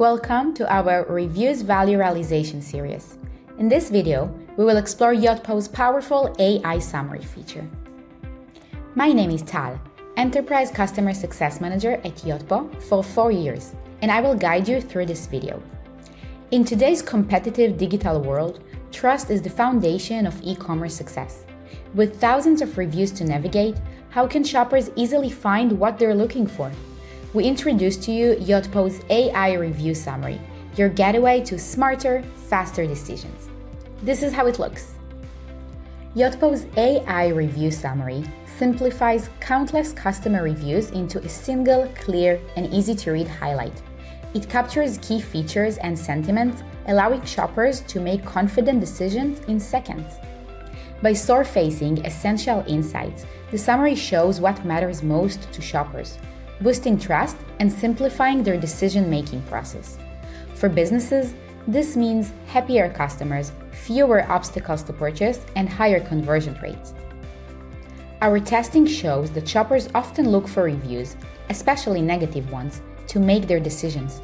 Welcome to our Reviews Value Realization series. In this video, we will explore Yotpo's powerful AI Summary feature. My name is Tal, Enterprise Customer Success Manager at Yotpo for 4 years, and I will guide you through this video. In today's competitive digital world, trust is the foundation of e-commerce success. With thousands of reviews to navigate, how can shoppers easily find what they're looking for? We introduce to you Yotpo's AI Review Summary, your getaway to smarter, faster decisions. This is how it looks. Yotpo's AI Review Summary simplifies countless customer reviews into a single, clear, and easy-to-read highlight. It captures key features and sentiments, allowing shoppers to make confident decisions in seconds. By surfacing essential insights, the summary shows what matters most to shoppers, boosting trust and simplifying their decision-making process. For businesses, this means happier customers, fewer obstacles to purchase, and higher conversion rates. Our testing shows that shoppers often look for reviews, especially negative ones, to make their decisions.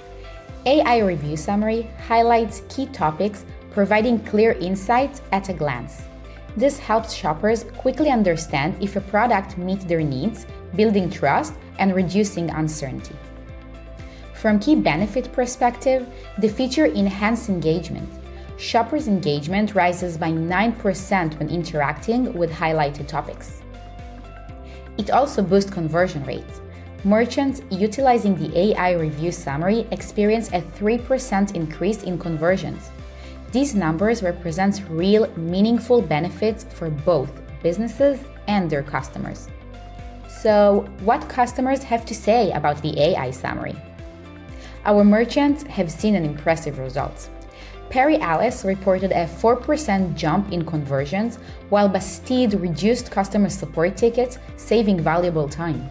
AI Review Summary highlights key topics, providing clear insights at a glance. This helps shoppers quickly understand if a product meets their needs, building trust and reducing uncertainty. From key benefit perspective, the feature enhances engagement. Shoppers' engagement rises by 9% when interacting with highlighted topics. It also boosts conversion rates. Merchants utilizing the AI Review Summary experience a 3% increase in conversions. These numbers represent real, meaningful benefits for both businesses and their customers. So, what customers have to say about the AI Summary? Our merchants have seen an impressive result. Ellis reported a 4% jump in conversions, while Bastide reduced customer support tickets, saving valuable time.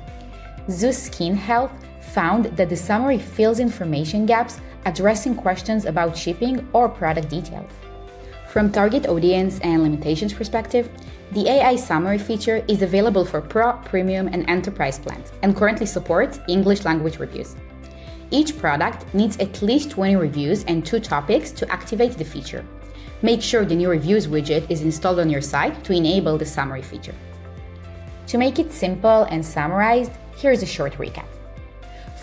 Zeus Skin Health found that the summary fills information gaps, addressing questions about shipping or product details. From target audience and limitations perspective, the AI Summary feature is available for Pro, Premium, and Enterprise plans and currently supports English language reviews. Each product needs at least 20 reviews and 2 topics to activate the feature. Make sure the new Reviews widget is installed on your site to enable the summary feature. To make it simple and summarized, here's a short recap.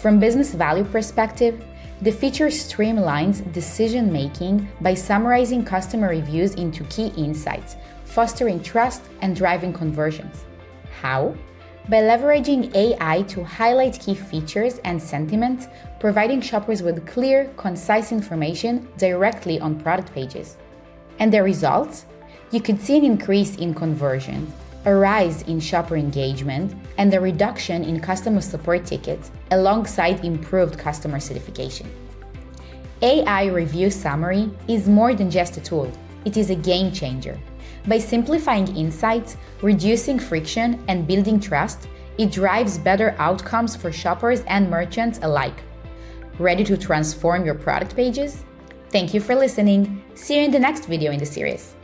From business value perspective, the feature streamlines decision-making by summarizing customer reviews into key insights, fostering trust and driving conversions. How? By leveraging AI to highlight key features and sentiments, providing shoppers with clear, concise information directly on product pages. And the results? You could see an increase in conversions, a rise in shopper engagement, and a reduction in customer support tickets alongside improved customer satisfaction. AI Review Summary is more than just a tool, it is a game changer. By simplifying insights, reducing friction, and building trust, it drives better outcomes for shoppers and merchants alike. Ready to transform your product pages? Thank you for listening. See you in the next video in the series.